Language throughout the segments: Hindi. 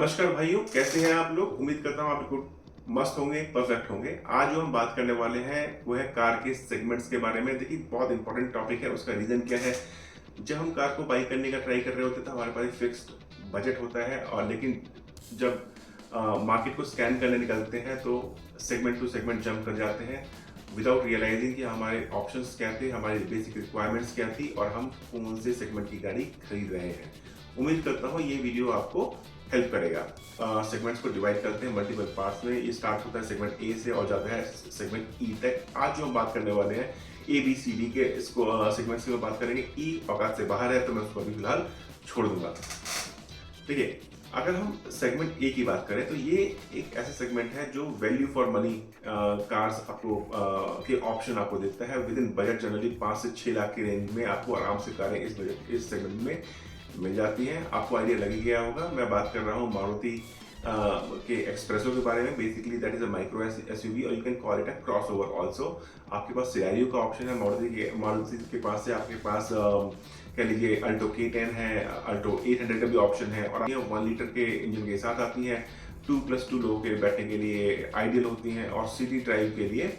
नमस्कार भाइयों, कैसे हैं आप लोग। उम्मीद करता हूँ आप बिल्कुल मस्त होंगे, परफेक्ट होंगे। आज जो हम बात करने वाले हैं वो है कार के सेगमेंट्स के बारे में। देखिए, बहुत इंपॉर्टेंट टॉपिक है। उसका रीजन क्या है, जब हम कार को बाई करने का ट्राई कर रहे होते हैं तो हमारे पास फिक्स्ड बजट होता है, और लेकिन जब मार्केट को स्कैन करने निकलते हैं तो सेगमेंट टू सेगमेंट जंप कर जाते हैं विदाउट रियलाइजिंग कि हमारे ऑप्शंस क्या थे, हमारी बेसिक रिक्वायरमेंट्स क्या थी और हम कौन से सेगमेंट की गाड़ी खरीद रहे हैं। उम्मीद करता हूँ ये वीडियो आपको हेल्प करेगा। सेगमेंट्स को डिवाइड करते हैं मल्टीपल पार्ट्स में। ये स्टार्ट होता है सेगमेंट ए से और जाता है सेगमेंट ई तक। आज जो हम बात करने वाले हैं ए बी सी डी के इसको सेगमेंट्स की बात करेंगे। ई औकात से बाहर है तो मैं उसको अभी फिलहाल छोड़ दूंगा। देखिए, अगर हम सेगमेंट ए की बात करें तो ये एक ऐसा सेगमेंट है जो वैल्यू फॉर मनी कार्स आपको के ऑप्शन आपको देता है। विद इन बजट जनरली 5 से 6 लाख की रेंज में आपको आराम से कारें इस सेगमेंट में मिल जाती हैं। आपको आइडिया लग ही गया होगा, मैं बात कर रहा हूँ मारुति के एक्सप्रेसो के बारे में। Basically that is a micro SUV और you can call it a crossover also. आपके पास सिनेरियो का ऑप्शन है। मारुति के पास से आपके पास कह लीजिए अल्टो K10 है, अल्टो 800 का भी ऑप्शन है, और ये 1 लीटर के इंजन के साथ आती है। 2+2 लोगों के बैठने के लिए आइडियल होती हैं और सिटी ड्राइव के लिए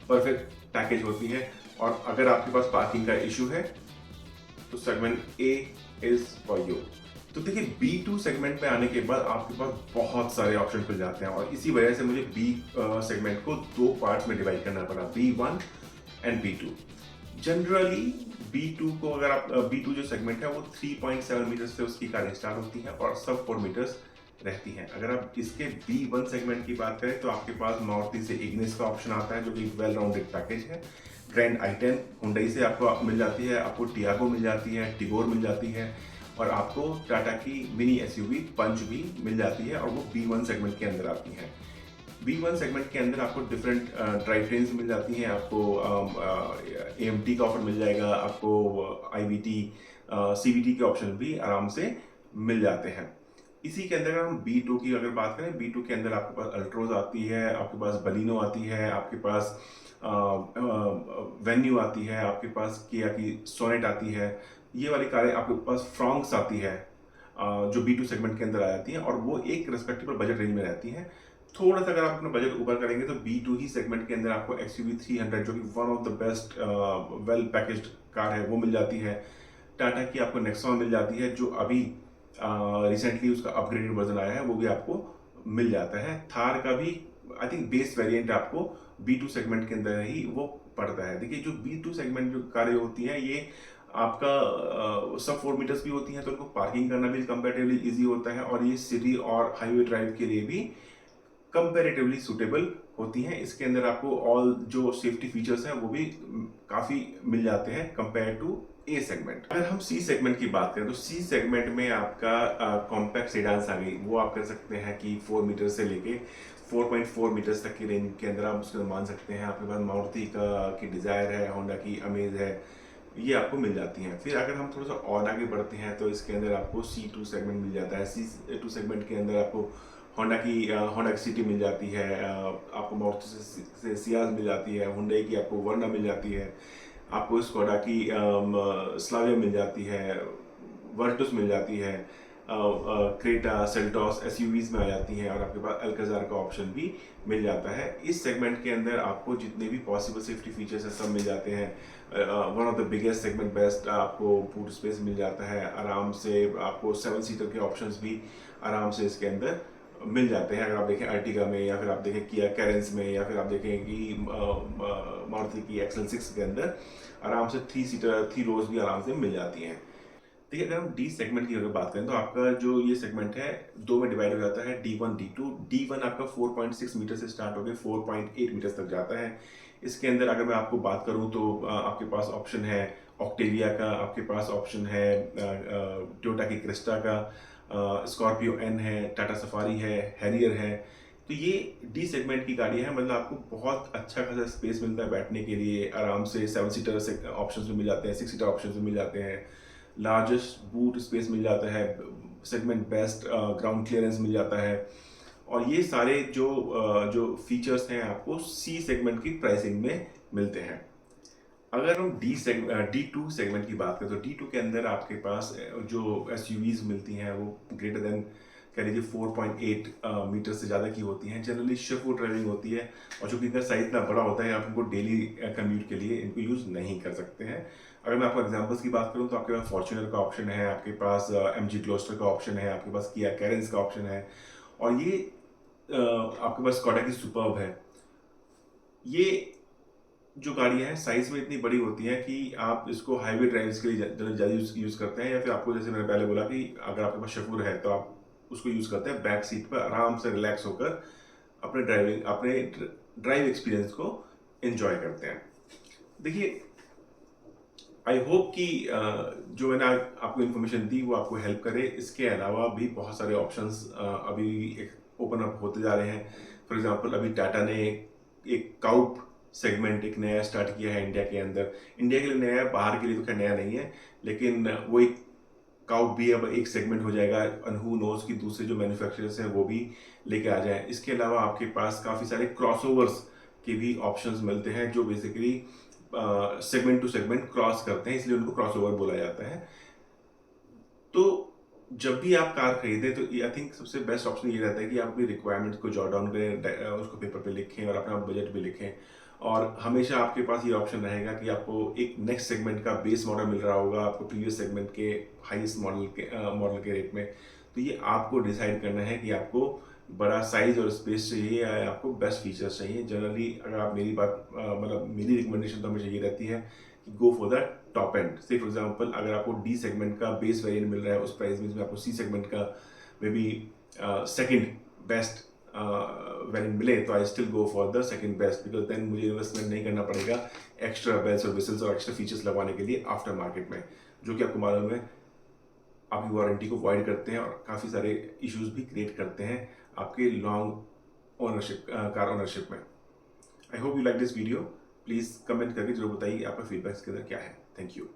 परफेक्ट पैकेज होती है। और अगर आपके पास पार्किंग का इशू है तो segment A is for you. तो देखिए, B2 सेगमेंट में आने के बाद आपके पास बहुत सारे ऑप्शन खुल जाते हैं, और इसी वजह से मुझे बी सेगमेंट को 2 पार्ट्स में डिवाइड करना पड़ा, B1 and B2। Generally B2 को अगर आप B2 जो सेगमेंट है वो 3.7 मीटर से उसकी कार स्टार्ट होती है और सब 4 मीटर्स रहती हैं। अगर आप इसके B1 सेगमेंट की बात करें तो आपके पास मारुति से इग्निस का ऑप्शन आता है जो कि वेल राउंडेड पैकेज है। ग्रैंड i10 हुंडई से आपको मिल जाती है, आपको टियागो मिल जाती है, टिगोर मिल जाती है, और आपको टाटा की मिनी एसयूवी पंच भी मिल जाती है, और वो B1 सेगमेंट के अंदर आती है। B1 सेगमेंट के अंदर आपको डिफरेंट ड्राइव ट्रेन्स मिल जाती हैं। आपको AMT का ऑफर मिल जाएगा, आपको IVT CVT के ऑप्शन भी आराम से मिल जाते हैं। इसी के अंदर अगर हम B2 की अगर बात करें, B2 के अंदर आपके पास अल्ट्रोज आती है, आपके पास बलिनो आती है, आपके पास वेन्यू आती है, आपके पास किया की सोनेट आती है। ये वाली कारें आपके पास फ्रॉन्क्स आती है जो B2 सेगमेंट के अंदर आ जाती हैं, और वो एक रिस्पेक्टेबल बजट रेंज में रहती हैं। थोड़ा सा अगर आप अपना बजट ऊपर करेंगे तो B2 ही सेगमेंट के अंदर आपको XUV 300 जो कि one of the best well packaged car है वो मिल जाती है। टाटा की आपको नेक्सॉन मिल जाती है जो अभी रिसेंटली उसका अपग्रेडेड वर्जन आया है, वो भी आपको मिल जाता है। थार का भी आई थिंक बेस वेरिएंट आपको B2 सेगमेंट के अंदर ही वो पड़ता है। देखिए, जो B2 सेगमेंट जो कारें होती हैं ये आपका सब 4 मीटर्स भी होती हैं, तो उनको पार्किंग करना भी कंपेरेटिवली इजी होता है, और ये सिटी और हाईवे ड्राइव के लिए भी कंपेरेटिवली सुटेबल होती हैं। इसके अंदर आपको ऑल जो सेफ्टी फीचर्स हैं वो भी काफ़ी मिल जाते हैं कंपेयर टू ए सेगमेंट। अगर हम सी सेगमेंट की बात करें तो सी सेगमेंट में आपका कॉम्पैक्ट सेडान्स आ गई। वो आप कर सकते हैं कि 4 मीटर से लेके 4.4 मीटर्स तक की रेंज के अंदर आप उसको मान सकते हैं। आपके पास मारुति की डिजायर है, होंडा की अमेज है, ये आपको मिल जाती हैं। फिर अगर हम थोड़ा सा और आगे बढ़ते हैं तो इसके अंदर आपको C2 सेगमेंट मिल जाता है। C2 सेगमेंट के अंदर आपको होंडा की सिटी मिल जाती है, आपको मारुति से सियाज मिल जाती है, हुंडई की आपको वर्ना मिल जाती है, आपको स्कोडा की स्लाविया मिल जाती है, वर्टस मिल जाती है, क्रेटा सेल्टॉस एसयूवीज में आ जाती हैं, और आपके पास अल्काजार का ऑप्शन भी मिल जाता है। इस सेगमेंट के अंदर आपको जितने भी पॉसिबल सेफ्टी फीचर्स हैं सब मिल जाते हैं। One of the biggest segment best आपको बूट स्पेस मिल जाता है आराम से। आपको 7 सीटर के ऑप्शंस भी आराम से इसके अंदर मिल जाते हैं। अगर आप देखें अर्टिगा में, या फिर आप देखें किया कैरेंस में, या फिर आप देखें कि मारुति की XL6 के अंदर आराम से 3 रोज भी आराम से मिल जाती हैं। देखिए, अगर हम डी सेगमेंट की अगर बात करें तो आपका जो ये सेगमेंट है 2 में डिवाइड हो जाता है, D1 D2। D1 आपका 4.6 मीटर से स्टार्ट होकर 4.8 मीटर तक जाता है। इसके अंदर अगर मैं आपको बात करूं तो आपके पास ऑप्शन है ऑक्टेविया का, आपके पास ऑप्शन है टोयोटा की क्रिस्टा का, स्कॉर्पियो एन है, टाटा सफारी है, हैरियर है। तो ये डी सेगमेंट की गाड़ी है, मतलब आपको बहुत अच्छा खासा स्पेस मिलता है बैठने के लिए। आराम से 7 सीटर से ऑप्शन भी मिल जाते हैं, 6 सीटर ऑप्शन भी मिल जाते हैं, लार्जेस्ट बूट स्पेस मिल जाता है, सेगमेंट बेस्ट ग्राउंड क्लियरेंस मिल जाता है, और ये सारे जो फीचर्स हैं आपको सी सेगमेंट की प्राइसिंग में मिलते हैं। अगर हम D2 सेगमेंट की बात करें तो D2 के अंदर आपके पास जो एसयूवीज मिलती हैं वो ग्रेटर देन कह लीजिए 4.8 मीटर से ज़्यादा की होती हैं। जनरली शिफ्ट ड्राइविंग होती है, और चूंकि इनका साइज इतना बड़ा होता है आप इनको डेली कम्यूट के लिए इनको यूज़ नहीं कर सकते हैं। अगर मैं आपको एग्जांपल्स की बात करूं तो आपके पास फॉर्च्यूनर का ऑप्शन है, आपके पास MG ग्लोस्टर का ऑप्शन है, आपके पास किया कैरेंस का ऑप्शन है, और ये आपके पास स्कोडा की सुपर्ब है। ये जो गाड़ियाँ हैं साइज में इतनी बड़ी होती हैं कि आप इसको हाईवे ड्राइव्स के लिए ज़्यादा यूज़ करते हैं, या फिर आपको जैसे मैंने पहले बोला कि अगर आपके पास शफूर है तो आप उसको यूज़ करते हैं बैक सीट पर आराम से रिलैक्स होकर अपने ड्राइव एक्सपीरियंस को एंजॉय करते हैं। देखिए, आई होप कि जो मैंने आपको इन्फॉर्मेशन दी वो आपको हेल्प करे। इसके अलावा भी बहुत सारे ऑप्शंस अभी ओपन अप होते जा रहे हैं। फॉर एग्जांपल अभी टाटा ने एक काउप सेगमेंट एक नया स्टार्ट किया है इंडिया के अंदर। इंडिया के लिए नया है, बाहर के लिए तो खैर नया नहीं है, लेकिन वो एक काउप भी अब एक सेगमेंट हो जाएगा, एंड हु नोज कि दूसरे जो मैन्युफैक्चरर्स हैं वो भी लेके आ जाएं। इसके अलावा आपके पास काफ़ी सारे क्रॉसओवर्स के भी ऑप्शंस मिलते हैं जो basically segment to segment cross करते हैं, इसलिए उनको क्रॉसओवर बोला जाता है। तो जब भी आप कार खरीदें तो आई थिंक सबसे बेस्ट ऑप्शन ये रहता है कि आप अपनी रिक्वायरमेंट्स को जॉट डाउन करें, उसको पेपर पे लिखें और अपना बजट भी लिखें, और हमेशा आपके पास ये ऑप्शन रहेगा कि आपको एक नेक्स्ट सेगमेंट का बेस मॉडल मिल रहा होगा आपको प्रीवियस सेगमेंट के हाईएस्ट मॉडल के रेट में। तो ये आपको डिसाइड करना है कि आपको बड़ा साइज और स्पेस चाहिए या आपको बेस्ट फीचर्स चाहिए। जनरली अगर आप मतलब मेरी रिकमेंडेशन तो हमेशा ये रहती है कि go for the top end. Say for example अगर आपको डी सेगमेंट का बेस वेरिएंट मिल रहा है उस प्राइस में आपको सी सेगमेंट का maybe second best variant मिले, तो I still go for the second best, because then मुझे इन्वेस्टमेंट नहीं करना पड़ेगा एक्स्ट्रा बेल्स और विसल्स और एक्स्ट्रा फीचर्स लगवाने के लिए आफ्टर मार्केट में, जो कि आपको मालूम है आपकी वारंटी को वॉइड करते हैं और काफ़ी सारे इश्यूज भी क्रिएट करते हैं आपके लॉन्ग ओनरशिप कार ओनरशिप में। I hope you like this video. Please comment करके जरूर बताइए आपका फीडबैक इसके अंदर क्या है। Thank you.